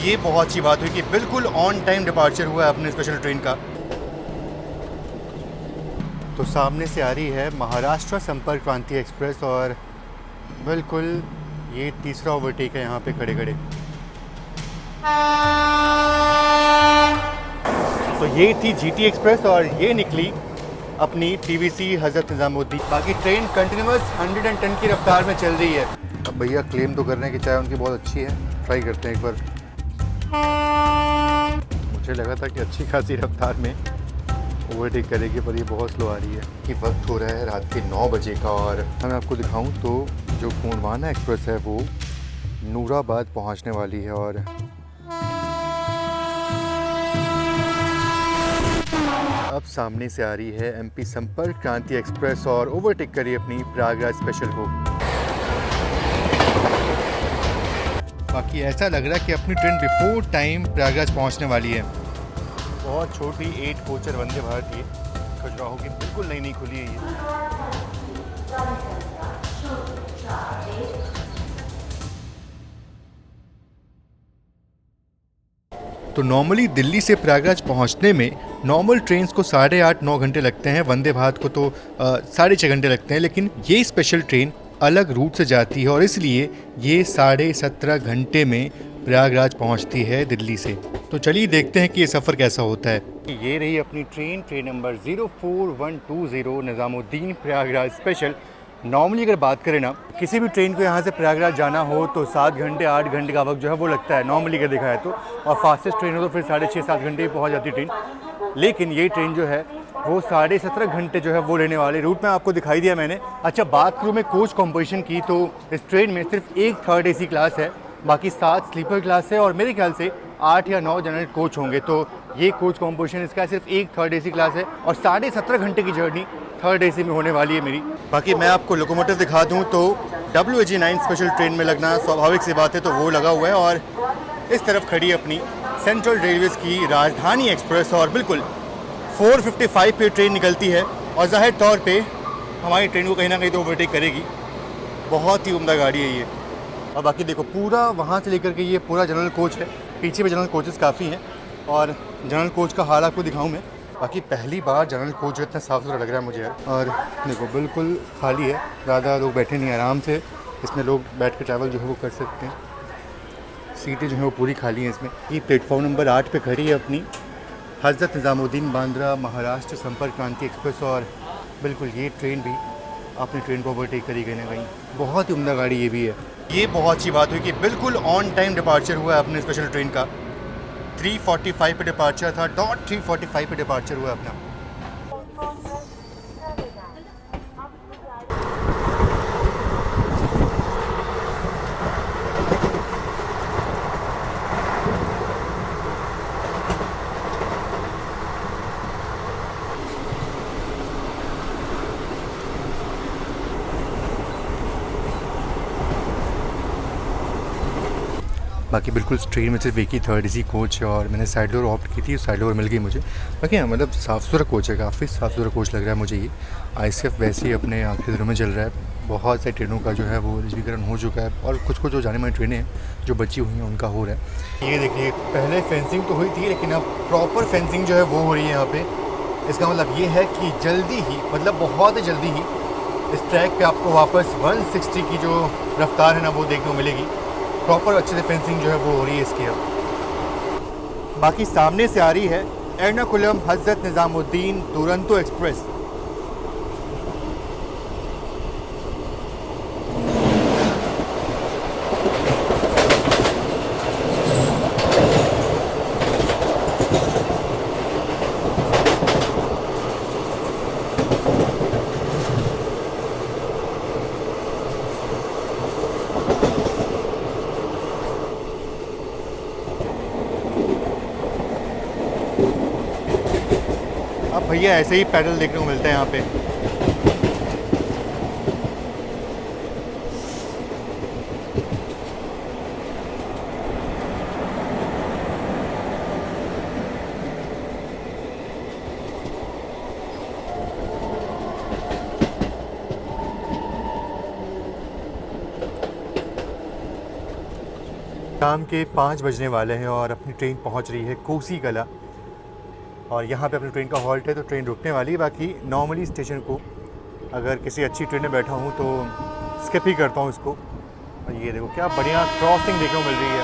ये बहुत अच्छी बात हुई कि बिल्कुल ऑन टाइम डिपार्चर हुआ है अपने स्पेशल ट्रेन का। तो सामने से आ रही है महाराष्ट्र संपर्क क्रांति एक्सप्रेस और बिल्कुल ये तीसरा ओवरटेक है यहाँ पे खड़े खड़े। तो ये थी जीटी एक्सप्रेस और ये निकली अपनी टीवीसी हज़रत निज़ामुद्दीन। बाकी ट्रेन कंटिन्यूस 110 की रफ्तार में चल रही है। अब भैया क्लेम तो कर रहे हैं कि चाय उनकी बहुत अच्छी है, ट्राई करते हैं एक बार। मुझे लगा था कि अच्छी खासी रफ्तार में ओवरटेक करेगी पर ये बहुत स्लो आ रही है। कि वक्त हो रहा है रात के 9 बजे का और मैं आपको दिखाऊं तो जो गोंडवाना एक्सप्रेस है वो नूराबाद पहुंचने वाली है और अब सामने से आ रही है एमपी संपर्क क्रांति एक्सप्रेस और ओवरटेक करी अपनी प्रयागराज स्पेशल को। बाकी ऐसा लग रहा है कि अपनी ट्रेन बिफोर टाइम प्रयागराज पहुंचने वाली है। बहुत छोटी 8 कोचर वंदे भारत ये खजुराहो की बिल्कुल नई नई खुली है ये। तो नॉर्मली दिल्ली से प्रयागराज पहुंचने में नॉर्मल ट्रेन्स को 8.5-9 घंटे लगते हैं, वंदे भारत को तो 6.5 घंटे लगते हैं, लेकिन ये स्पेशल ट्रेन अलग रूट से जाती है और इसलिए ये 17.5 घंटे में प्रयागराज पहुंचती है दिल्ली से। तो चलिए देखते हैं कि ये सफ़र कैसा होता है। ये रही अपनी train number 04120 Nizamuddin Prayagraj special. Normally अगर बात करें ना, किसी भी ट्रेन को यहाँ से प्रयागराज जाना हो तो 7 घंटे 8 घंटे का वक्त जो है वो लगता है नॉर्मली अगर देखा है तो, और फास्टेस्ट ट्रेन हो तो फिर 6.5-7 घंटे ही पहुँच जाती ट्रेन। लेकिन ये ट्रेन जो है वो 17.5 घंटे जो है वो लेने वाले रूट में आपको दिखाई दिया मैंने। अच्छा, बात करूँ मैं कोच कॉम्पोजिशन की तो इस ट्रेन में सिर्फ एक थर्ड AC क्लास है, बाकी 7 स्लीपर क्लास है और मेरे ख्याल से 8 या 9 जनरल कोच होंगे। तो ये कोच कॉम्पोजिशन इसका सिर्फ एक थर्ड AC क्लास है और 17.5 घंटे की जर्नी थर्ड AC में होने वाली है मेरी। बाकी मैं आपको लोकोमोटिव दिखा दूं तो WAG9 स्पेशल ट्रेन में लगना स्वाभाविक सी बात है, तो वो लगा हुआ है। और इस तरफ खड़ी अपनी सेंट्रल रेलवेज़ की राजधानी एक्सप्रेस और बिल्कुल 4:55 पे ट्रेन निकलती है और ज़ाहिर तौर पे हमारी ट्रेन को कहीं ना कहीं तो ओवरटेक करेगी। बहुत ही उम्दा गाड़ी है ये। और बाकी देखो पूरा वहाँ से लेकर के ये पूरा जनरल कोच है, पीछे भी जनरल कोचेस काफ़ी हैं और जनरल कोच का हाल आपको दिखाऊँ मैं। बाकी पहली बार जनरल कोच जो इतना साफ़ सुथरा लग रहा है मुझे यार। और देखो बिल्कुल खाली है, ज़्यादा लोग बैठे नहीं, आराम से इसमें लोग बैठ के ट्रैवल जो है वो कर सकते हैं। सीटें जो हैं वो पूरी खाली हैं इसमें। ये प्लेटफॉर्म नंबर 8 पे खड़ी है अपनी हज़रत निज़ामुद्दीन बांद्रा महाराष्ट्र संपर्क क्रांति एक्सप्रेस और बिल्कुल ये ट्रेन भी अपनी ट्रेन को ओवरटेक करी कहीं ना कहीं। बहुत ही उम्दा गाड़ी ये भी है। ये बहुत अच्छी बात हुई कि बिल्कुल ऑन टाइम डिपार्चर हुआ है अपने स्पेशल ट्रेन का। 3:45 पे डिपार्चर था, डॉट 3:45 पे डिपार्चर हुआ है अपना। बाकी बिल्कुल ट्रेन में सिर्फ एक ही थर्ड AC कोच है और मैंने साइड डोर ऑप्ट की थी, साइड डोर मिल गई मुझे। बाकी हाँ मतलब साफ़ सुथरा कोच है, काफ़ी साफ़ सुथरा कोच लग रहा है मुझे ये। ICF वैसे ही अपने आखिरी दिनों में चल रहा है, बहुत सारी ट्रेनों का जो है वो निजीकरण हो चुका है और कुछ जो जाने मानी ट्रेनें हैं जो बची हुई हैं उनका हो रहा है। ये देखिए पहले फेंसिंग तो हुई थी लेकिन अब प्रॉपर फेंसिंग जो है वो हो रही है यहाँ पर। इसका मतलब ये है कि जल्दी ही, मतलब बहुत ही जल्दी ही इस ट्रैक पर आपको वापस 160 की जो रफ्तार है ना वो देखने को मिलेगी। प्रॉपर अच्छे से फेंसिंग जो है वो हो रही है इसकी अब। बाकी सामने से आ रही है एर्नाकुलम हज़रत निज़ामुद्दीन दुरंतो एक्सप्रेस। अब भैया ऐसे ही पैडल देखने को मिलता है यहाँ पे। शाम के 5 बजने वाले हैं और अपनी ट्रेन पहुंच रही है कोसी कला। और यहाँ पे अपनी ट्रेन का हॉल्ट है तो ट्रेन रुकने वाली है। बाकी नॉर्मली स्टेशन को अगर किसी अच्छी ट्रेन में बैठा हूँ तो स्किप ही करता हूँ इसको। और ये देखो क्या बढ़िया क्रॉसिंग देखने को मिल रही है।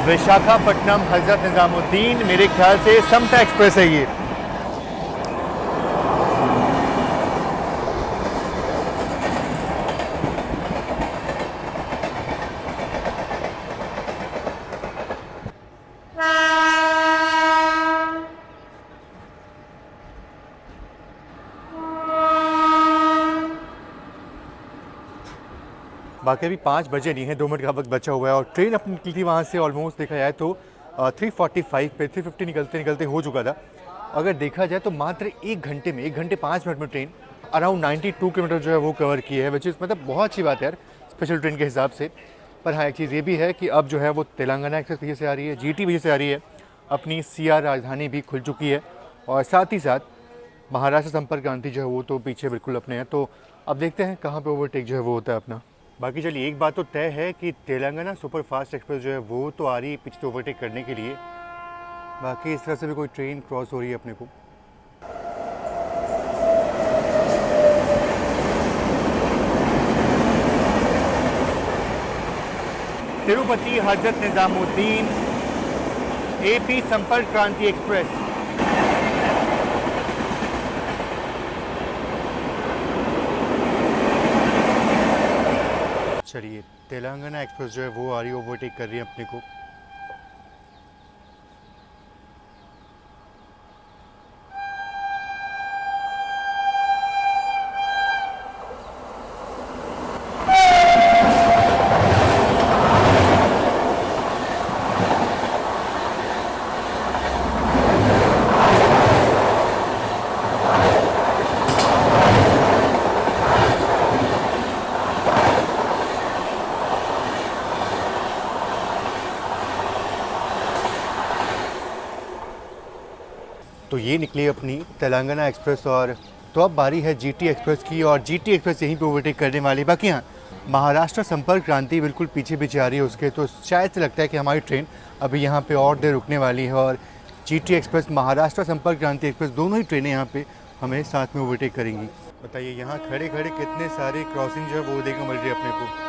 विशाखापट्टनम हज़रत निज़ामुद्दीन, मेरे ख्याल से समता एक्सप्रेस है ये। बाकी अभी 5 बजे नहीं है, 2 मिनट का वक्त बचा हुआ है और ट्रेन अपनी निकली थी वहाँ से ऑलमोस्ट देखा जाए तो 3:45 पे 3:50 निकलते निकलते हो चुका था। अगर देखा जाए तो मात्र 1 घंटे में 1 घंटे 5 मिनट में ट्रेन अराउंड 92 किलोमीटर जो है वो कवर की है, विच इज़ मतलब बहुत अच्छी बात है यार स्पेशल ट्रेन के हिसाब से। पर हाँ, एक चीज़ ये भी है कि अब जो है वो तेलंगाना एक्सप्रेस वजह से आ रही है, GT वजह से आ रही है, अपनी CR राजधानी भी खुल चुकी है और साथ ही साथ महाराष्ट्र संपर्क क्रांति जो है वो तो पीछे बिल्कुल अपने हैं। तो अब देखते हैं कहाँ पे ओवरटेक जो है वो होता है अपना। बाकी चलिए एक बात तो तय है कि तेलंगाना सुपर फास्ट एक्सप्रेस जो है वो तो आ रही है पीछे ओवरटेक करने के लिए। बाकी इस तरह से भी कोई ट्रेन क्रॉस हो रही है अपने को। तिरुपति हजरत निज़ामुद्दीन AP संपर्क क्रांति एक्सप्रेस। चलिए तेलंगाना एक्सप्रेस जो है वो आ रही है, ओवरटेक कर रही है अपने को। तो ये निकली अपनी तेलंगाना एक्सप्रेस और तो अब बारी है GT एक्सप्रेस की और GT एक्सप्रेस यहीं पे ओवरटेक करने वाली। बाकी हाँ, महाराष्ट्र संपर्क क्रांति बिल्कुल पीछे पीछे आ रही है उसके, तो शायद से लगता है कि हमारी ट्रेन अभी यहाँ पे और देर रुकने वाली है और GT एक्सप्रेस महाराष्ट्र संपर्क क्रांति एक्सप्रेस दोनों ही ट्रेनें यहाँ पे हमें साथ में ओवरटेक करेंगी। बताइए यहाँ खड़े खड़े कितने सारे क्रॉसिंग जो है वो देखने को मिल रही है अपने को।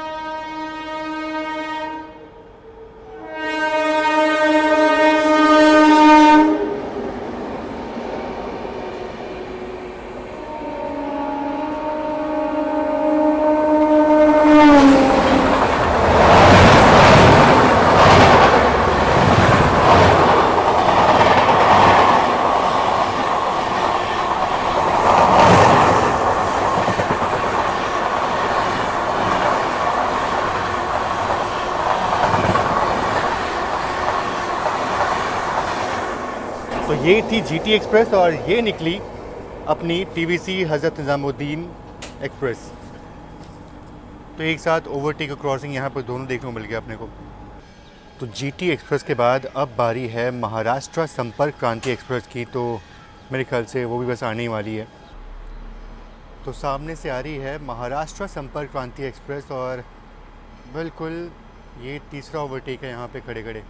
तो ये थी GT एक्सप्रेस और ये निकली अपनी TVC हज़रत निज़ामुद्दीन एक्सप्रेस। तो एक साथ ओवरटेक और क्रॉसिंग यहाँ पर दोनों देखने को मिल गया अपने को। तो GT एक्सप्रेस के बाद अब बारी है महाराष्ट्र संपर्क क्रांति एक्सप्रेस की, तो मेरे ख्याल से वो भी बस आने ही वाली है। तो सामने से आ रही है महाराष्ट्र संपर्क क्रांति एक्सप्रेस और बिल्कुल ये तीसरा ओवरटेक है यहाँ पे खड़े खड़े।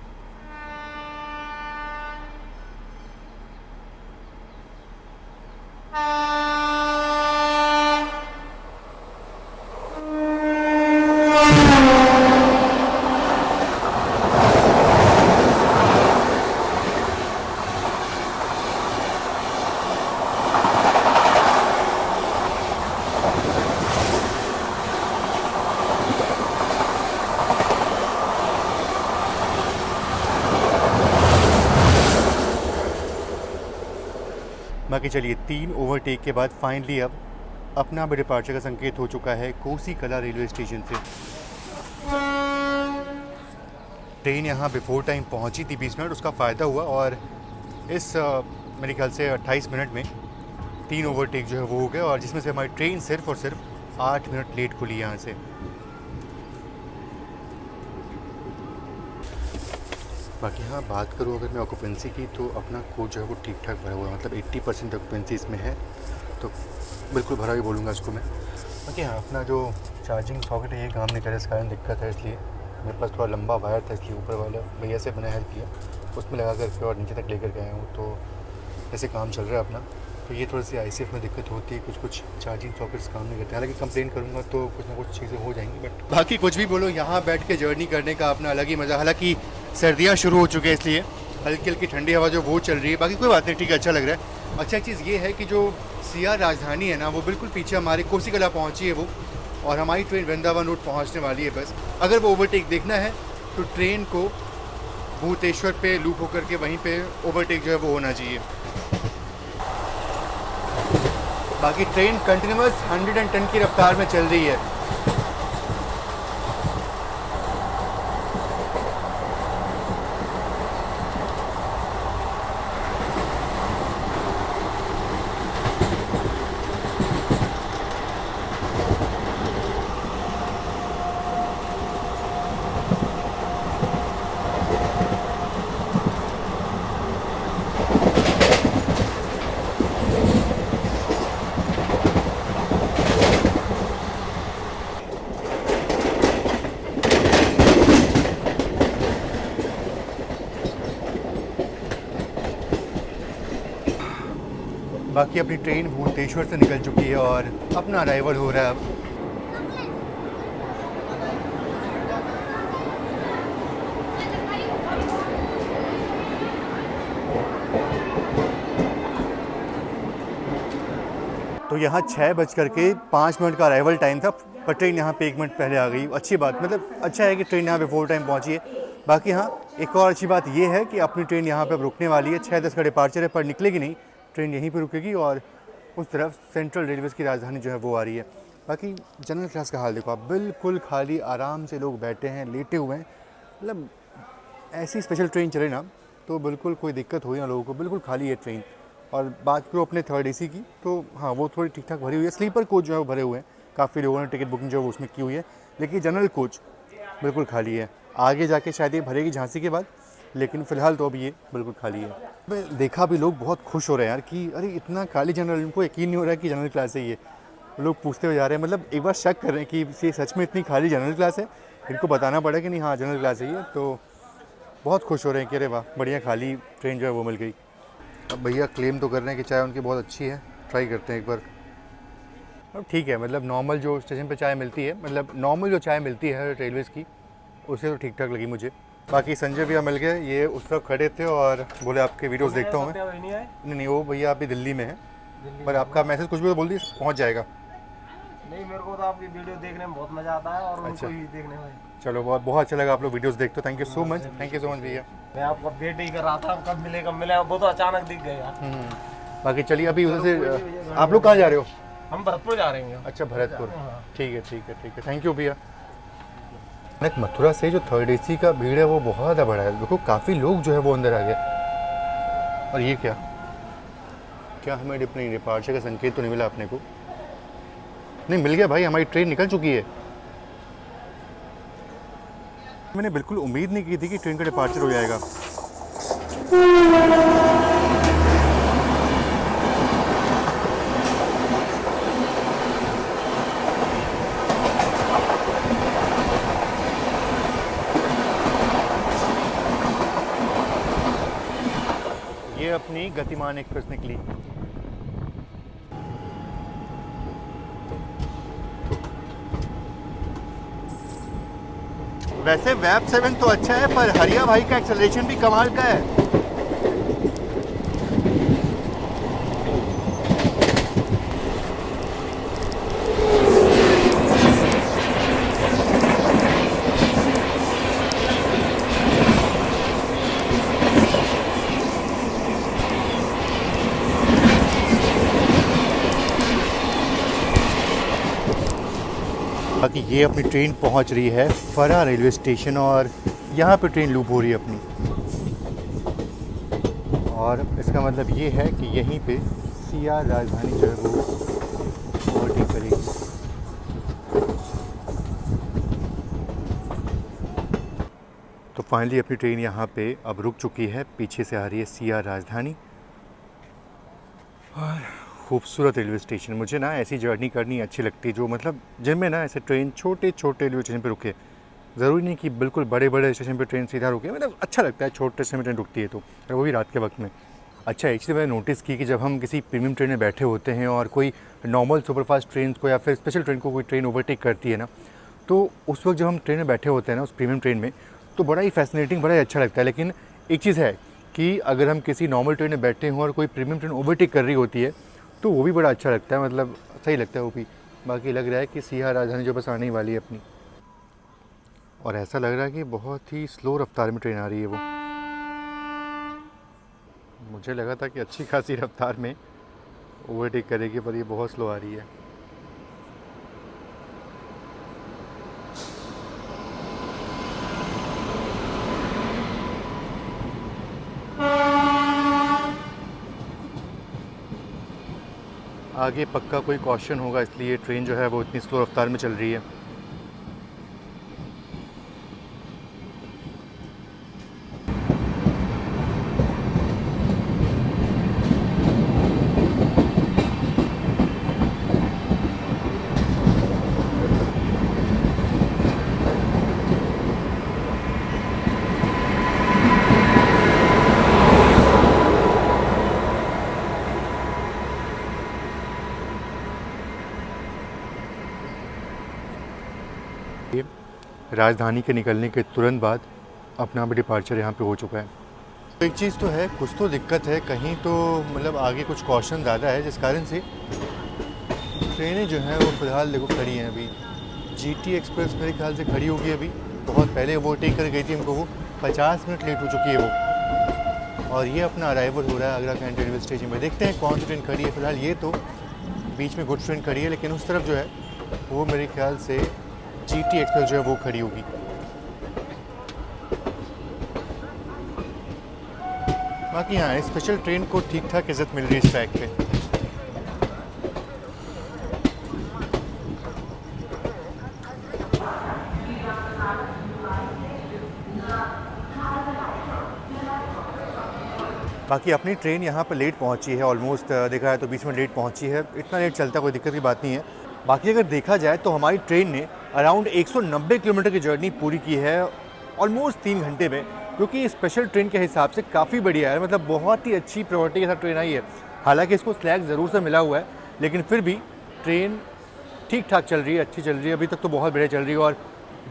बाकी चलिए 3 ओवरटेक के बाद फाइनली अब अपना भी डिपार्चर का संकेत हो चुका है कोसी कला रेलवे स्टेशन से। ट्रेन यहाँ बिफोर टाइम पहुँची थी 20 मिनट, उसका फ़ायदा हुआ और इस मेरे ख्याल से 28 मिनट में 3 ओवरटेक जो है वो हो गए और जिसमें से हमारी ट्रेन सिर्फ और सिर्फ 8 मिनट लेट खुली यहाँ से। बाकी हाँ बात करूँ अगर मैं ऑक्यूपेंसी की तो अपना कोच जो है वो ठीक ठाक भरा हुआ है, मतलब 80% ऑक्यूपेंसी इसमें है, तो बिल्कुल भरा ही बोलूँगा इसको मैं। बाकी हाँ अपना जो चार्जिंग सॉकेट ये काम नहीं करे, इस कारण दिक्कत है, इसलिए मेरे पास थोड़ा लंबा वायर था, इसलिए ऊपर वाला भैया से मैंने हेल्प किया, उसमें लगा करके और नीचे तक लेकर के आया हूँ। तो ऐसे काम चल रहा है अपना। तो ये थोड़ी सी ICF में दिक्कत होती है, कुछ चार्जिंग सॉकेट्स काम नहीं करते। हालांकि कंप्लेन करूँगा तो कुछ ना कुछ चीज़ें हो जाएंगी, बट बाकी कुछ भी बोलो, यहाँ बैठ के जर्नी करने का अपना अलग ही मज़ा। हालांकि सर्दियाँ शुरू हो चुकी है, इसलिए हल्की हल्की ठंडी हवा जो वो चल रही है, बाकी कोई बात नहीं, ठीक है, अच्छा लग रहा है। अच्छा चीज़ ये है कि जो सिया राजधानी है ना, वो बिल्कुल पीछे हमारे कोसीकला पहुँची है वो, और हमारी ट्रेन वृंदावन रोड पहुँचने वाली है बस। अगर वो ओवरटेक देखना है तो ट्रेन को भूतेश्वर पे लूप होकर के वहीं पे ओवरटेक जो है वो होना चाहिए। बाकी ट्रेन कंटिन्यूस 110 की रफ्तार में चल रही है। बाकी अपनी ट्रेन भूतेश्वर से निकल चुकी है और अपना अराइवल हो रहा है अब। तो यहाँ 6:05 का अराइवल टाइम था, पर ट्रेन यहाँ पे 1 मिनट पहले आ गई। अच्छी बात, मतलब अच्छा है कि ट्रेन यहाँ पे फोर टाइम पहुँची है। बाकी हाँ, एक और अच्छी बात ये है कि अपनी ट्रेन यहाँ पे अब रुकने वाली है। 6:10 का डिपार्चर है, पर निकलेगी नहीं, ट्रेन यहीं पे रुकेगी और उस तरफ सेंट्रल रेलवेज़ की राजधानी जो है वो आ रही है। बाकी जनरल क्लास का हाल देखो आप, बिल्कुल खाली, आराम से लोग बैठे हैं, लेटे हुए हैं। मतलब ऐसी स्पेशल ट्रेन चले ना तो बिल्कुल कोई दिक्कत हो ना लोगों को, बिल्कुल खाली है ट्रेन। और बात करो अपने थर्ड AC की, तो हाँ वो थोड़ी ठीक ठाक भरी हुई है। स्लीपर कोच जो है वो भरे हुए हैं, काफ़ी लोगों ने टिकट बुकिंग जो है वो उसमें की हुई है, लेकिन जनरल कोच बिल्कुल खाली है। आगे जाके शायद ये भरेगी झांसी के बाद, लेकिन फ़िलहाल तो अभी ये बिल्कुल खाली है। मैं देखा भी लोग बहुत खुश हो रहे हैं यार कि अरे इतना खाली जनरल, इनको यकीन नहीं हो रहा है कि जनरल क्लास है ये। लोग पूछते हुए जा रहे हैं, मतलब एक बार शक कर रहे हैं कि ये सच में इतनी खाली जनरल क्लास है। इनको बताना पड़ा कि नहीं हाँ जनरल क्लास है ये, तो बहुत खुश हो रहे हैं कि अरे वाह बढ़िया खाली ट्रेन जो है वो मिल गई। अब भैया क्लेम तो कर रहे हैं कि चाय उनकी बहुत अच्छी है, ट्राई करते हैं एक बार। अब ठीक है, मतलब नॉर्मल जो स्टेशन पे चाय मिलती है, मतलब नॉर्मल जो चाय मिलती है रेलवेज़ की, उससे तो ठीक ठाक लगी मुझे। बाकी संजय भैया मिल गए, ये उस तरफ खड़े थे और बोले आपके वीडियोस देखता हूँ मैं। नहीं वो भैया अभी दिल्ली में है, पर आपका मैसेज कुछ भी तो बोल दी पहुँच जाएगा। नहीं, मेरे को तो आपकी वीडियो देखने में बहुत मज़ा आता है और अच्छा। उनको ही देखने में। चलो बहुत बहुत अच्छा लगा, आप लोग वीडियोस देखते हो, thank you so much, thank you so much भैया। मैं आपका वेट ही कर रहा था, कब मिले, वो तो अचानक दिख गए यार। बाकी चलिए अभी उधर से आप लोग कहाँ जा रहे हो? हम भरतपुर जा रहे हैं। अच्छा भरतपुर, ठीक है ठीक है ठीक है, थैंक यू भैया। मथुरा से जो थर्ड AC का भीड़ है वो बहुत ज़्यादा बड़ा है, देखो काफ़ी लोग जो है वो अंदर आ गए। और ये क्या क्या हमें नहीं डिपार्चर का संकेत तो नहीं मिला अपने को? नहीं मिल गया भाई, हमारी ट्रेन निकल चुकी है। मैंने बिल्कुल उम्मीद नहीं की थी कि ट्रेन का डिपार्चर हो जाएगा। ये अपनी गतिमान एक्सप्रेस निकली। वैसे वेब 7 तो अच्छा है, पर हरिया भाई का एक्सेलरेशन भी कमाल का है। बाकी ये अपनी ट्रेन पहुंच रही है फरा रेलवे स्टेशन और यहाँ पे ट्रेन लूप हो रही है अपनी, और इसका मतलब ये है कि यहीं पे सिया राजधानी जो है वो ओवरटेक करेगी। तो फाइनली अपनी ट्रेन यहाँ पे अब रुक चुकी है, पीछे से आ रही है सिया राजधानी और खूबसूरत रेलवे स्टेशन। मुझे ना ऐसी जर्नी करनी अच्छी लगती है जो मतलब जिनमें ना ऐसे ट्रेन छोटे छोटे रेलवे स्टेशन पे रुके। ज़रूरी नहीं कि बिल्कुल बड़े बड़े स्टेशन पे ट्रेन सीधा रुके, मतलब अच्छा लगता है छोटे स्टेशन में ट्रेन रुकती है तो, और वो भी रात के वक्त में। अच्छा, एक चीज़ मैंने नोटिस की कि जब हम किसी प्रीमियम ट्रेन में बैठे होते हैं और कोई नॉर्मल सुपरफास्ट ट्रेन को या फिर स्पेशल ट्रेन को कोई ट्रेन ओवरटेक करती है ना, तो उस वक्त जब हम ट्रेन में बैठे होते हैं ना उस प्रीमियम ट्रेन में, तो बड़ा ही फैसिनेटिंग, बड़ा ही अच्छा लगता है। लेकिन एक चीज़ है कि अगर हम किसी नॉर्मल ट्रेन में बैठे हों और कोई प्रीमियम ट्रेन ओवरटेक कर रही होती है तो वो भी बड़ा अच्छा लगता है, मतलब सही लगता है वो भी। बाकी लग रहा है कि सिया राजधानी जो बस आने ही वाली है अपनी, और ऐसा लग रहा है कि बहुत ही स्लो रफ्तार में ट्रेन आ रही है वो। मुझे लगा था कि अच्छी खासी रफ्तार में ओवरटेक करेगी, पर ये बहुत स्लो आ रही है। आगे पक्का कोई क्वेश्चन होगा, इसलिए ट्रेन जो है वो इतनी स्लो रफ्तार में चल रही है। राजधानी के निकलने के तुरंत बाद अपना भी डिपार्चर यहाँ पे हो चुका है। तो एक चीज़ तो है, कुछ तो दिक्कत है कहीं, तो मतलब आगे कुछ कॉशन ज़्यादा है जिस कारण से ट्रेनें जो हैं वो फ़िलहाल देखो खड़ी हैं अभी। जीटी एक्सप्रेस मेरे ख्याल से खड़ी होगी अभी, बहुत पहले ओवरटेक कर गई थी हमको, वो 50 मिनट लेट हो चुकी है वो। और ये अपना अराइवल हो रहा है आगरा कैंट रेलवे स्टेशन पर। देखते हैं कौन सी ट्रेन खड़ी है। फ़िलहाल ये तो बीच में गुड्स ट्रेन खड़ी है, लेकिन उस तरफ जो है वो मेरे ख्याल से जीटी एक्सप्रेस जो है वो खड़ी होगी। बाकी हाँ, स्पेशल ट्रेन को ठीक ठाक इज्जत मिल रही है इस ट्रैक पे। बाकी अपनी ट्रेन यहाँ पर लेट पहुँची है, ऑलमोस्ट देखा है तो 20 मिनट लेट पहुँची है। इतना लेट चलता कोई दिक्कत की बात नहीं है। बाकी अगर देखा जाए तो हमारी ट्रेन ने अराउंड 190 किलोमीटर की जर्नी पूरी की है ऑलमोस्ट 3 घंटे में, क्योंकि स्पेशल ट्रेन के हिसाब से काफ़ी बढ़िया है। मतलब बहुत ही अच्छी प्रायोरिटी के साथ ट्रेन आई है। हालांकि इसको स्लैग ज़रूर से मिला हुआ है, लेकिन फिर भी ट्रेन ठीक ठाक चल रही है, अच्छी चल रही है, अभी तक तो बहुत बढ़िया चल रही है। और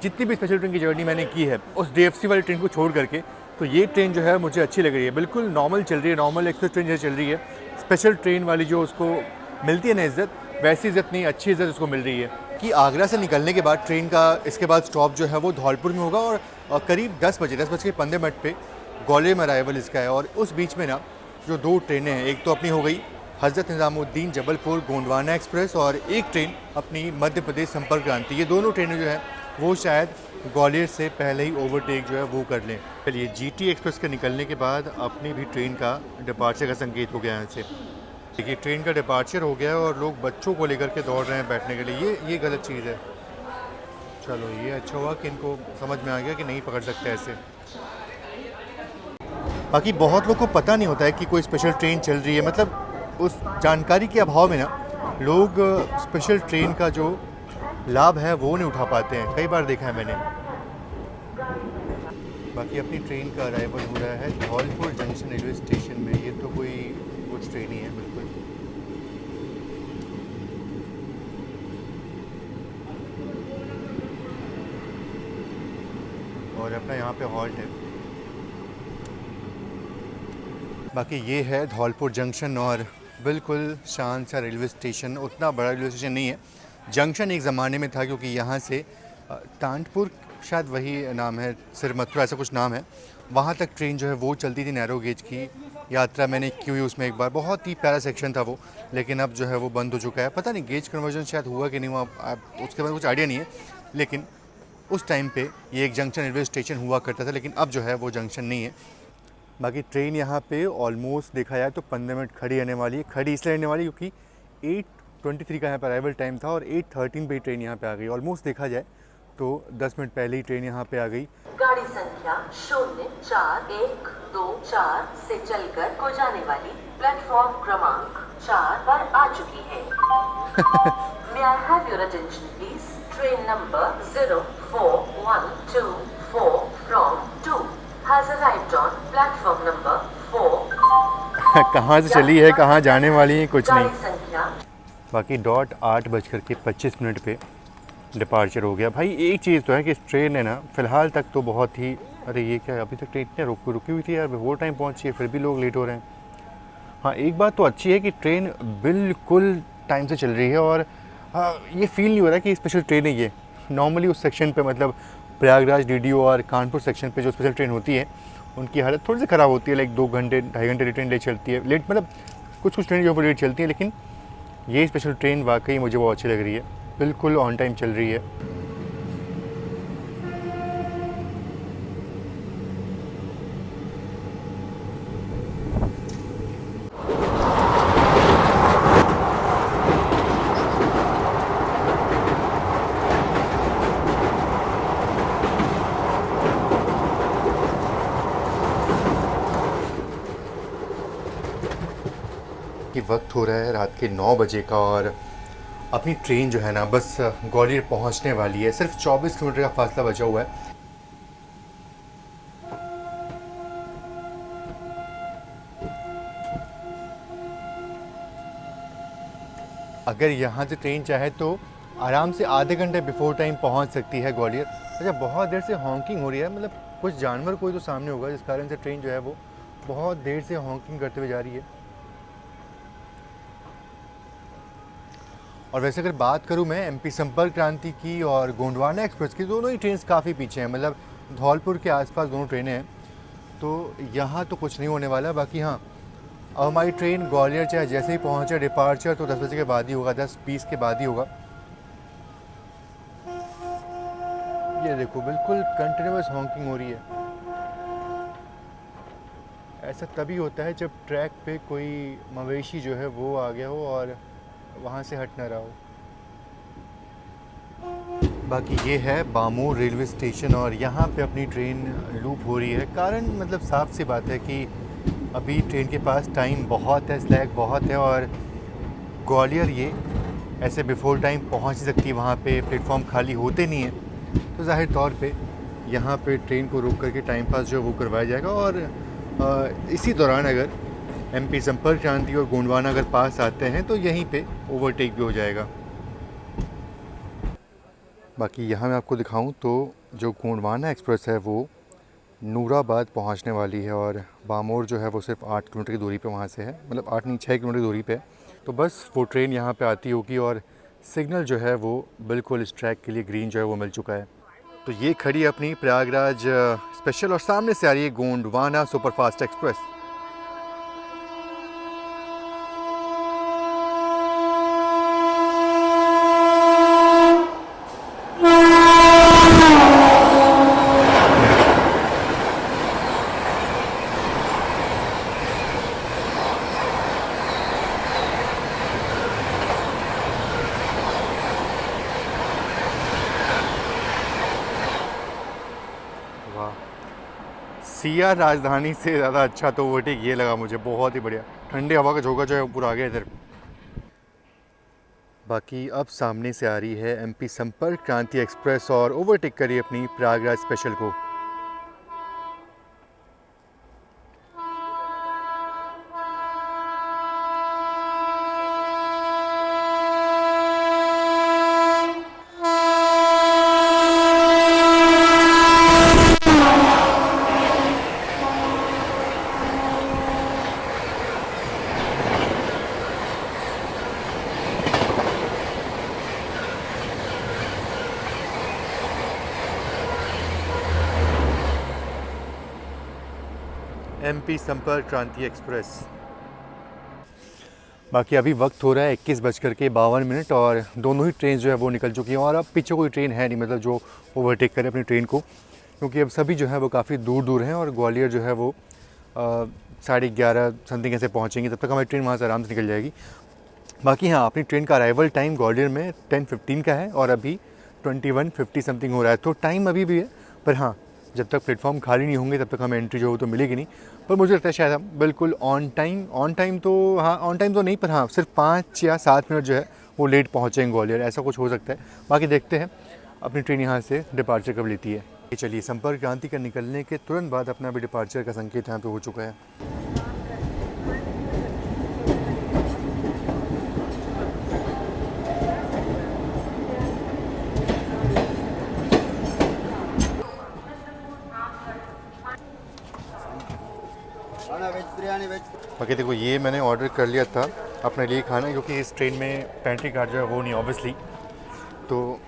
जितनी भी स्पेशल ट्रेन की जर्नी मैंने की है उस DFC वाली ट्रेन को छोड़ करके, तो ये ट्रेन जो है मुझे अच्छी लग रही है। बिल्कुल नॉर्मल चल रही है, नॉर्मल एक्सप्रेस ट्रेन जैसे चल रही है। स्पेशल ट्रेन वाली जो उसको मिलती है ना इज़्ज़त, वैसी इज़्ज़त नहीं, अच्छी इज़्ज़त उसको मिल रही है। कि आगरा से निकलने के बाद ट्रेन का इसके बाद स्टॉप जो है वो धौलपुर में होगा, और करीब 10 बज के 15 मिनट पे ग्वालियर में अराइवल इसका है। और उस बीच में ना जो 2 ट्रेनें हैं, एक तो अपनी हो गई हज़रत निज़ामुद्दीन जबलपुर गोंडवाना एक्सप्रेस, और एक ट्रेन अपनी मध्य प्रदेश संपर्क क्रांति। ये दोनों ट्रेनें जो हैं वो शायद ग्वालियर से पहले ही ओवरटेक जो है वो कर लें। चलिए, जीटी एक्सप्रेस के निकलने के बाद अपनी भी ट्रेन का डिपार्चर का संकेत हो गया यहाँ से। देखिए, ट्रेन का डिपार्चर हो गया है और लोग बच्चों को लेकर के दौड़ रहे हैं बैठने के लिए। ये गलत चीज़ है। चलो, ये अच्छा हुआ कि इनको समझ में आ गया कि नहीं पकड़ सकते ऐसे। बाकी बहुत लोग को पता नहीं होता है कि कोई स्पेशल ट्रेन चल रही है, मतलब उस जानकारी के अभाव में ना लोग स्पेशल ट्रेन का जो लाभ है वो नहीं उठा पाते हैं, कई बार देखा है मैंने। बाकी अपनी ट्रेन का अराइवल हो रहा है धौलपुर जंक्शन रेलवे स्टेशन में। ये तो कोई कुछ ट्रेन ही है बिल्कुल। और अपना यहाँ पे हॉल्ट है। बाकी ये है धौलपुर जंक्शन, और बिल्कुल शांत सा रेलवे स्टेशन। उतना बड़ा रेलवे स्टेशन नहीं है, जंक्शन एक ज़माने में था, क्योंकि यहाँ से टांटपुर, शायद वही नाम है, सिरमथुरा ऐसा कुछ नाम है, वहाँ तक ट्रेन जो है वो चलती थी। नैरो गेज की यात्रा मैंने की हुई उसमें एक बार, बहुत ही प्यारा सेक्शन था वो। लेकिन अब जो है वो बंद हो चुका है। पता नहीं गेज कन्वर्जन शायद हुआ कि नहीं हुआ, उसके बाद कुछ आइडिया नहीं है। लेकिन उस टाइम पे ये एक जंक्शन रेलवे स्टेशन हुआ करता था, लेकिन अब जो है वो जंक्शन नहीं है। बाकी ट्रेन यहाँ पे ऑलमोस्ट देखा जाए तो 15 मिनट खड़ी रहने वाली है। खड़ी इसलिए रहने वाली क्योंकि 8:23 का यहाँ पर अराइवल टाइम था और 8:13 पे ही ट्रेन यहाँ पे आ गई। ऑलमोस्ट देखा जाए तो 10 मिनट पहले ही ट्रेन यहाँ पे आ गई। गाड़ी संख्या 04124 से चलकर को जाने वाली प्लेटफॉर्म क्रमांक 4 पर आ चुकी है। May I have your attention please? Train number 04124 from 2 has arrived on platform number 4. कहाँ से चली है, कहाँ जाने वाली है, कुछ नहीं। गाड़ी संख्या बाकी डॉट 8:25 पे डिपार्चर हो गया। भाई एक चीज़ तो है कि इस ट्रेन ने ना फ़िलहाल तक तो बहुत ही, अरे ये क्या है, अभी तक ट्रेन इतने रुकी हुई थी यार, वो टाइम पहुंची है फिर भी लोग लेट हो रहे हैं। हाँ एक बात तो अच्छी है कि ट्रेन बिल्कुल टाइम से चल रही है और ये फील नहीं हो रहा कि स्पेशल ट्रेन है ये। नॉर्मली उस सेक्शन पे मतलब प्रयागराज डीडीओ और कानपुर सेक्शन पे जो स्पेशल ट्रेन होती है उनकी हालत थोड़ी सी ख़राब होती है, लाइक 2 घंटे 2.5 घंटे ट्रेन लेट चलती है, लेट मतलब कुछ ट्रेन जो लेट चलती है, लेकिन ये स्पेशल ट्रेन वाकई मुझे बहुत अच्छी लग रही है, बिल्कुल ऑन टाइम चल रही है। कि वक्त हो रहा है रात के 9 बजे का और अपनी ट्रेन जो है ना बस ग्वालियर पहुंचने वाली है। सिर्फ 24 किलोमीटर का फासला बचा हुआ है। अगर यहाँ से ट्रेन चाहे तो आराम से आधे घंटे बिफोर टाइम पहुँच सकती है ग्वालियर। अच्छा बहुत देर से हॉन्किंग हो रही है, मतलब कुछ जानवर कोई तो सामने होगा जिस कारण से ट्रेन जो है वो बहुत देर से हॉन्किंग करते हुए जा रही है। और वैसे अगर बात करूं मैं एमपी संपर्क क्रांति की और गोंडवाना एक्सप्रेस की, दोनों ही ट्रेन काफ़ी पीछे हैं, मतलब धौलपुर के आसपास दोनों ट्रेनें हैं, तो यहाँ तो कुछ नहीं होने वाला। बाकी हाँ अब हमारी ट्रेन ग्वालियर चाहे जैसे ही पहुँचे डिपार्चर तो 10 बजे के बाद ही होगा, 10:20 के बाद ही होगा। ये देखो बिल्कुल कंटिन्यूस हॉन्किंग हो रही है। ऐसा तभी होता है जब ट्रैक पे कोई मवेशी जो है वो आ गया हो और वहाँ से हट ना रहा हो। बाकी ये है बामोर रेलवे स्टेशन और यहाँ पे अपनी ट्रेन लूप हो रही है। कारण मतलब साफ सी बात है कि अभी ट्रेन के पास टाइम बहुत है, स्लैग बहुत है और ग्वालियर ये ऐसे बिफोर टाइम पहुँच ही सकती है, वहाँ पे प्लेटफॉर्म खाली होते नहीं हैं, तो ज़ाहिर तौर पे यहाँ पे ट्रेन को रोक करके टाइम पास जो है वो करवाया जाएगा। और इसी दौरान अगर एमपी संपर्क क्रांति और गोंडवाना अगर पास आते हैं तो यहीं पे ओवरटेक भी हो जाएगा। बाकी यहाँ मैं आपको दिखाऊं तो जो गोंडवाना एक्सप्रेस है वो नूराबाद पहुँचने वाली है और बामोर जो है वो सिर्फ 8 किलोमीटर की दूरी पे वहाँ से है, मतलब 8 नहीं 6 किलोमीटर की दूरी पे है। तो बस वो ट्रेन यहाँ पे आती होगी और सिग्नल जो है वो बिल्कुल इस ट्रैक के लिए ग्रीन जो है वो मिल चुका है। तो ये खड़ी है अपनी प्रयागराज स्पेशल और सामने से आ रही है गोंडवाना सुपरफास्ट एक्सप्रेस। सिया राजधानी से ज़्यादा अच्छा तो ओवरटेक ये लगा मुझे, बहुत ही बढ़िया। ठंडी हवा का झोंका जो है पूरा आ गया इधर। बाकी अब सामने से आ रही है एमपी संपर्क क्रांति एक्सप्रेस और ओवरटेक करी अपनी प्रयागराज स्पेशल को। एमपी संपर्क क्रांति एक्सप्रेस। बाकी अभी वक्त हो रहा है 21:52 और दोनों ही ट्रेन जो है वो निकल चुकी हैं और अब पीछे कोई ट्रेन है नहीं, मतलब जो ओवरटेक करे अपनी ट्रेन को, क्योंकि अब सभी जो है वो काफ़ी दूर दूर हैं और ग्वालियर जो है वो 11:30 समथिंग ऐसे पहुँचेंगे, तब तक हमारी ट्रेन वहाँ से आराम से निकल जाएगी। बाकी हाँ अपनी ट्रेन का अराइवल टाइम ग्वालियर में 10:15 का है और अभी 21:50 समथिंग हो रहा है, तो टाइम अभी भी है, पर हाँ जब तक प्लेटफॉर्म खाली नहीं होंगे तब तक हमें एंट्री जो हो तो मिलेगी नहीं। पर मुझे लगता है शायद हम बिल्कुल ऑन टाइम तो हाँ ऑन टाइम तो नहीं, पर हाँ सिर्फ 5 या 7 मिनट जो है वो लेट पहुँचेंगे ग्वालियर, ऐसा कुछ हो सकता है। बाकी देखते हैं अपनी ट्रेन यहाँ से डिपार्चर कब लेती है। चलिए, संपर्क क्रांति का निकलने के तुरंत बाद अपना भी डिपार्चर का संकेत यहाँ पे हो चुका है। बाकी देखो, ये मैंने ऑर्डर कर लिया था अपने लिए खाना, क्योंकि इस ट्रेन में पेंट्री कार्ड जो है वो नहीं ऑब्वियसली, तो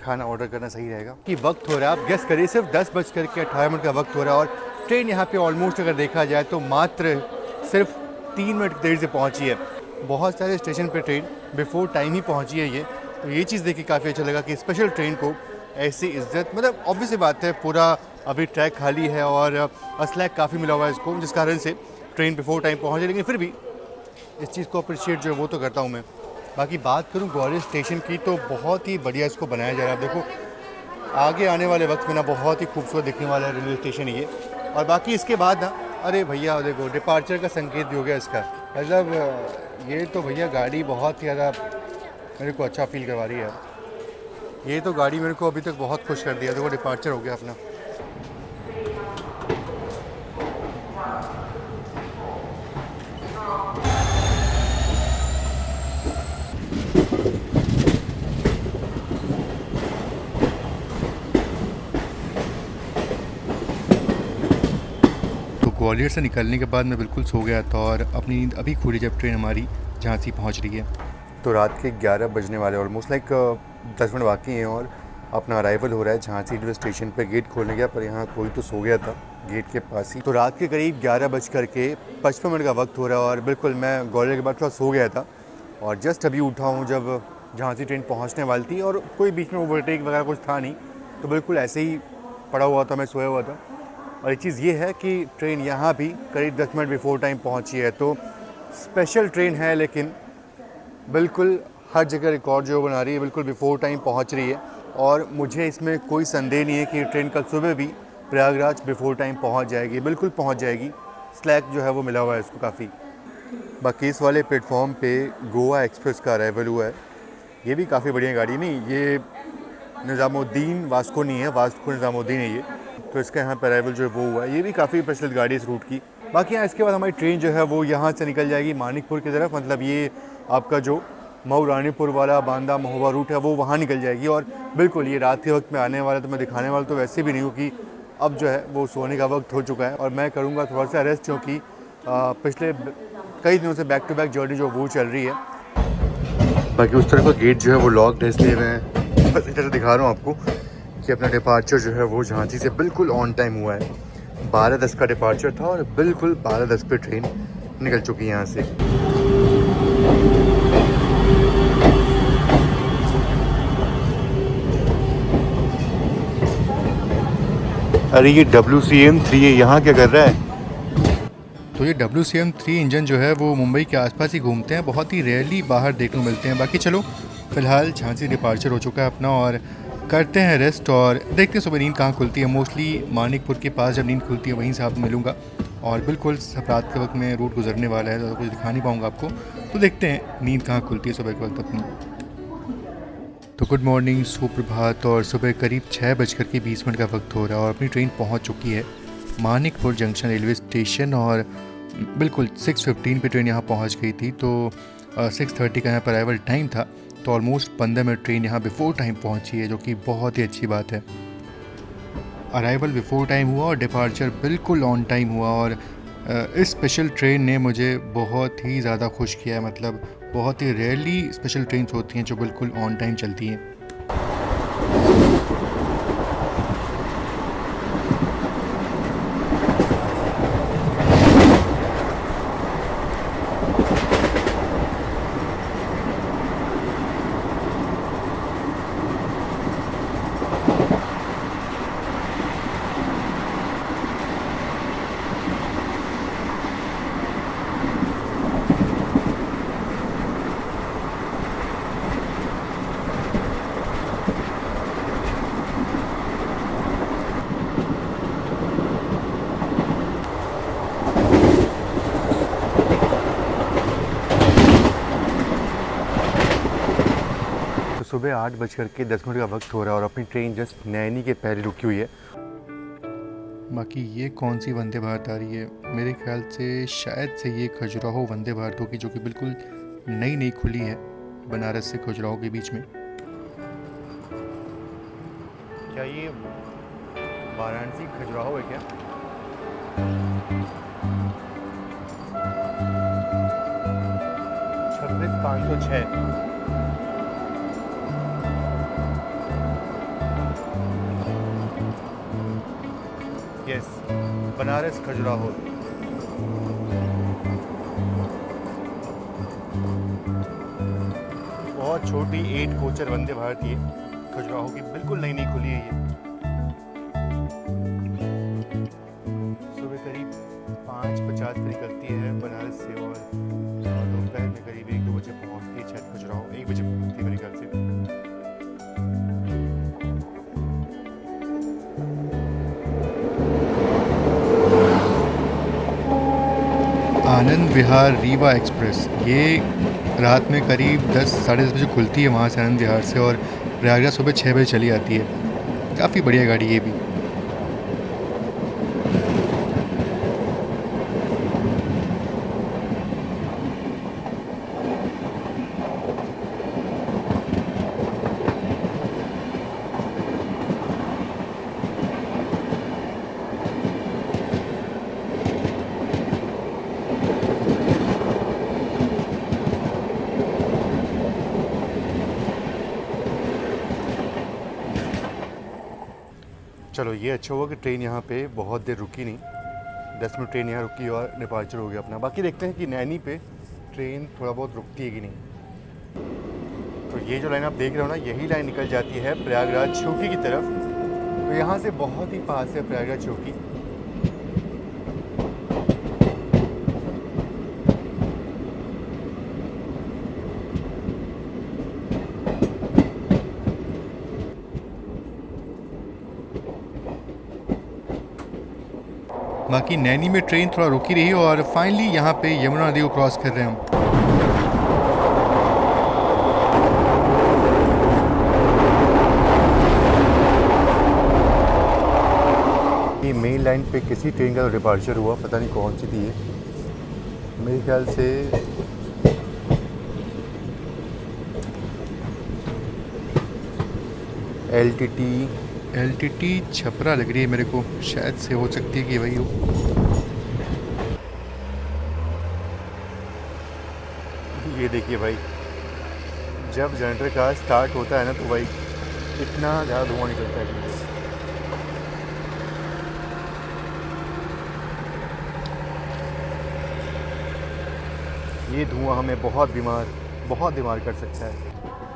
खाना ऑर्डर करना सही रहेगा। कि वक्त हो रहा है, आप गेस करिए, सिर्फ 10:18 का वक्त हो रहा है और ट्रेन यहाँ पे ऑलमोस्ट अगर देखा जाए तो मात्र सिर्फ 3 मिनट देर से पहुँची है। बहुत सारे स्टेशन पे ट्रेन बिफोर टाइम ही पहुँची है तो ये चीज़ देख के काफ़ी अच्छा लगा कि स्पेशल ट्रेन को ऐसी इज्जत, मतलब ऑब्वियस बात है, पूरा अभी ट्रैक खाली है और स्लैक काफ़ी मिला हुआ है इसको, जिस कारण से ट्रेन बिफोर टाइम पहुँचे, लेकिन फिर भी इस चीज़ को अप्रिशिएट जो है वो तो करता हूँ मैं। बाकी बात करूँ ग्वालियर स्टेशन की तो बहुत ही बढ़िया इसको बनाया जा रहा है। देखो आगे आने वाले वक्त में ना बहुत ही खूबसूरत दिखने वाला है रेलवे स्टेशन ये। और बाकी इसके बाद ना, अरे भैया देखो डिपार्चर का संकेत भी हो गया इसका, मतलब ये तो भैया गाड़ी बहुत ही ज़्यादा मेरे को अच्छा फील करवा रही है। ये तो गाड़ी मेरे को अभी तक बहुत खुश कर दिया। देखो डिपार्चर हो गया अपना। ग्वालियर से निकलने के बाद मैं बिल्कुल सो गया था और अपनी नींद अभी खुली जब ट्रेन हमारी झांसी पहुंच रही है। तो रात के 11 बजने वाले, ऑलमोस्ट लाइक 10 मिनट बाकी हैं और अपना अराइवल हो रहा है झांसी रेलवे स्टेशन पे। गेट खोलने गया पर यहाँ कोई तो सो गया था गेट के पास ही। तो रात के करीब 11:55 का वक्त हो रहा है और बिल्कुल मैं ग्वालियर के बाद थोड़ा सो गया था और जस्ट अभी उठा हूँ जब झांसी ट्रेन पहुँचने वाली थी और कोई बीच में ओवरटेक वगैरह कुछ था नहीं, तो बिल्कुल ऐसे ही पड़ा हुआ था, मैं सोया हुआ था। और एक चीज़ ये है कि ट्रेन यहाँ भी करीब 10 मिनट बिफोर टाइम पहुँची है, तो स्पेशल ट्रेन है लेकिन बिल्कुल हर जगह रिकॉर्ड जो बना रही है, बिल्कुल बिफोर टाइम पहुँच रही है। और मुझे इसमें कोई संदेह नहीं है कि ट्रेन कल सुबह भी प्रयागराज बिफोर टाइम पहुँच जाएगी, बिल्कुल पहुँच जाएगी। स्लैक जो है वो मिला हुआ है इसको काफ़ी। बाकी इस वाले प्लेटफॉर्म पे गोवा एक्सप्रेस का अराइवल हुआ है। ये भी काफ़ी बढ़िया गाड़ी, नहीं ये निज़ामुद्दीन वास्को नहीं है, वास्को निज़ामुद्दीन है ये, तो इसका यहाँ पर अराइवल जो है वो हुआ है। ये भी काफ़ी प्रचलित गाड़ी इस रूट की। बाकी यहाँ इसके बाद हमारी ट्रेन जो है वो यहाँ से निकल जाएगी मानिकपुर की तरफ, मतलब ये आपका जो मऊ रानीपुर वाला बांदा महोबा रूट है वो वहाँ निकल जाएगी। और बिल्कुल ये रात के वक्त में आने वाला तो मैं दिखाने वाला तो वैसे भी नहीं हूँ कि अब जो है वो सोने का वक्त हो चुका है और मैं करूँगा थोड़ा सा रेस्ट, क्योंकि पिछले कई दिनों से बैक टू बैक जर्नी जो वो चल रही है। बाकी उस तरफ का गेट जो है वो लॉक्ड है, इसलिए मैं बस इधर दिखा रहा हूँ आपको कि अपना डिपार्चर जो है वो झांसी से बिल्कुल ऑन टाइम हुआ है। 12:10 का डिपार्चर था और बिल्कुल 12:10 पे ट्रेन निकल चुकी है यहाँ से। अरे ये WCM-3 यहाँ क्या कर रहा है? तो ये WCM-3 इंजन जो है वो मुंबई के आसपास ही घूमते हैं, बहुत ही रेयरली बाहर देखने को मिलते हैं। बाकी चलो फ़िलहाल झांसी डिपार्चर हो चुका है अपना और करते हैं रेस्ट और देखते हैं सुबह नींद कहाँ खुलती है। मोस्टली मानिकपुर के पास जब नींद खुलती है वहीं से आपको मिलूँगा और बिल्कुल सब रात के वक्त में रूट गुजरने वाला है तो कुछ दिखा नहीं पाऊँगा आपको, तो देखते हैं नींद कहाँ खुलती है सुबह के वक्त अपनी। तो गुड मॉर्निंग, सुप्रभात। और सुबह करीब 6:20 का वक्त हो रहा है और अपनी ट्रेन पहुँच चुकी है मानिकपुर जंक्शन रेलवे स्टेशन और बिल्कुल 6:15 पे ट्रेन यहाँ पहुँच गई थी। तो 6:30 का यहाँ पर अराइवल टाइम था, तो ऑलमोस्ट 15 मिनट ट्रेन यहाँ बिफोर टाइम पहुँची है, जो कि बहुत ही अच्छी बात है। अराइवल बिफोर टाइम हुआ और डिपार्चर बिल्कुल ऑन टाइम हुआ और इस स्पेशल ट्रेन ने मुझे बहुत ही ज़्यादा खुश किया है। मतलब बहुत ही रेयरली स्पेशल ट्रेन्स होती हैं जो बिल्कुल ऑन टाइम चलती हैं। सुबह 8:10 का वक्त हो रहा है और अपनी ट्रेन जस्ट नैनी के पहले रुकी हुई है। बाकी ये कौन सी वंदे भारत आ रही है? मेरे ख्याल से शायद से ये खजुराहो वंदे भारत होगी, जो कि बिल्कुल नई नई खुली है बनारस से खजुराहो के बीच में। क्या ये वाराणसी खजुराहो है क्या? छब्बीस 506। यस, बनारस खजुराहो। बहुत छोटी 8 कोचर वंदे भारत ये खजुराहो की बिल्कुल नई नई खुली है ये। सुबह करीब 5:50 पर निकलती है बनारस से और दोपहर में करीब 1-2 बजे पहुंचती है शायद खजुराहो। 1 बजे पहुंचती है मेरे ख्याल से। आनंद विहार रीवा एक्सप्रेस ये रात में करीब 10 साढ़े 10 बजे खुलती है वहाँ से आनंद विहार से, और प्रयागराज सुबह 6 बजे चली आती है। काफ़ी बढ़िया गाड़ी ये भी। चलो ये अच्छा हुआ कि ट्रेन यहाँ पे बहुत देर रुकी नहीं, 10 मिनट ट्रेन यहाँ रुकी और डिपार्चर हो गया अपना। बाकी देखते हैं कि नैनी पे ट्रेन थोड़ा बहुत रुकती है कि नहीं। तो ये जो लाइन आप देख रहे हो ना, यही लाइन निकल जाती है प्रयागराज चौकी की तरफ। तो यहाँ से बहुत ही पास है प्रयागराज चौकी। बाकी नैनी में ट्रेन थोड़ा रुकी रही और फाइनली यहाँ पे यमुना नदी को क्रॉस कर रहे हैं हम। ये मेन लाइन पे किसी ट्रेन का डिपार्चर हुआ, पता नहीं कौन सी थी ये। मेरे ख्याल से LTT छपरा लग रही है मेरे को, शायद से हो सकती है कि वही हो। ये देखिए भाई, जब जनरेटर का स्टार्ट होता है ना तो भाई इतना ज़्यादा धुआं निकलता है। ये धुआं हमें बहुत बीमार कर सकता है।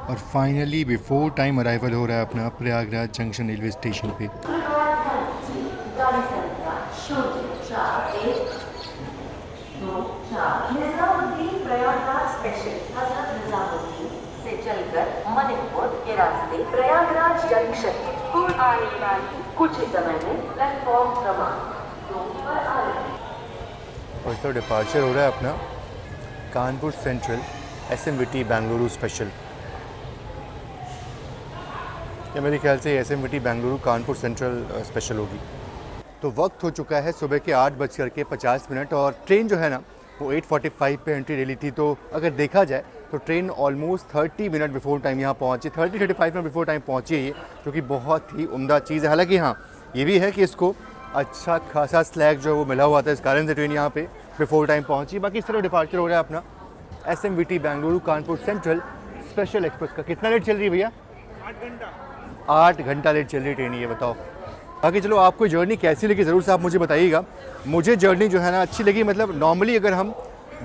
और फाइनली बिफोर टाइम अराइवल हो रहा है अपना प्रयागराज जंक्शन रेलवे स्टेशन पे। प्रयागराज स्पेशल हजरत निजामुद्दीन से चलकर मणिपुर के रास्ते प्रयागराज जंक्शन पूर्व आने वाली कुछ समय में प्लेटफॉर्म क्रमांक 2 पर आ रही है। और तो डिपार्चर हो रहा है अपना Kanpur central SMVT Bengaluru special. या मेरे ख्याल से SMVT Bengaluru Kanpur central special होगी। तो वक्त हो चुका है सुबह के 8:50 और ट्रेन जो है ना वो 8:45 पे एंट्री ले ली थी। तो अगर देखा जाए तो train almost 30 minute before time यहाँ पहुँची, 30-35 मिनट बिफोर टाइम पहुँची है ये, जो कि बहुत ही उम्दा चीज़ है। हालांकि हाँ ये भी है कि इसको अच्छा खासा स्लैग जो है वो मिला हुआ था, इस कारण से ट्रेन यहाँ पे बिफोर टाइम पहुँची। बाकी इस तरह डिपार्चर हो रहा है अपना SMVT Bengaluru Kanpur central special express का। कितना लेट चल रही है भैया? 8 घंटा लेट चल रही ट्रेन, ये बताओ। बाकी चलो आपको जर्नी कैसी लगी ज़रूर से आप मुझे बताइएगा। मुझे जर्नी जो है ना अच्छी लगी। मतलब नॉर्मली अगर हम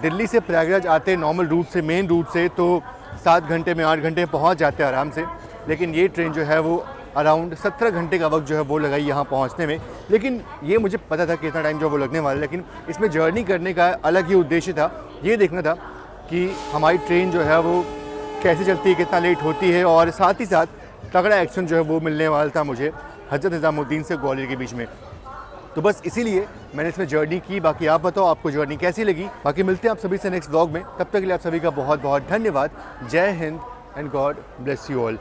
दिल्ली से प्रयागराज आते हैं नॉर्मल रूट से, मेन रूट से, तो 7 घंटे में 8 घंटे में पहुँच जाते हैं आराम से। लेकिन ये ट्रेन जो है वो अराउंड 17 घंटे का वक्त जो है वो लगाई यहाँ पहुँचने में। लेकिन ये मुझे पता था कि इतना टाइम जो वो लगने वाला है, लेकिन इसमें जर्नी करने का अलग ही उद्देश्य था। ये देखना था कि हमारी ट्रेन जो है वो कैसे चलती है, कितना लेट होती है, और साथ ही साथ तगड़ा एक्शन जो है वो मिलने वाला था मुझे हज़रत निज़ामुद्दीन से ग्वालियर के बीच में। तो बस इसीलिए मैंने इसमें जर्नी की। बाकी आप बताओ आपको जर्नी कैसी लगी। बाकी मिलते हैं आप सभी से नेक्स्ट व्लॉग में। तब तक के लिए आप सभी का बहुत बहुत धन्यवाद। जय Hind, and God bless you all.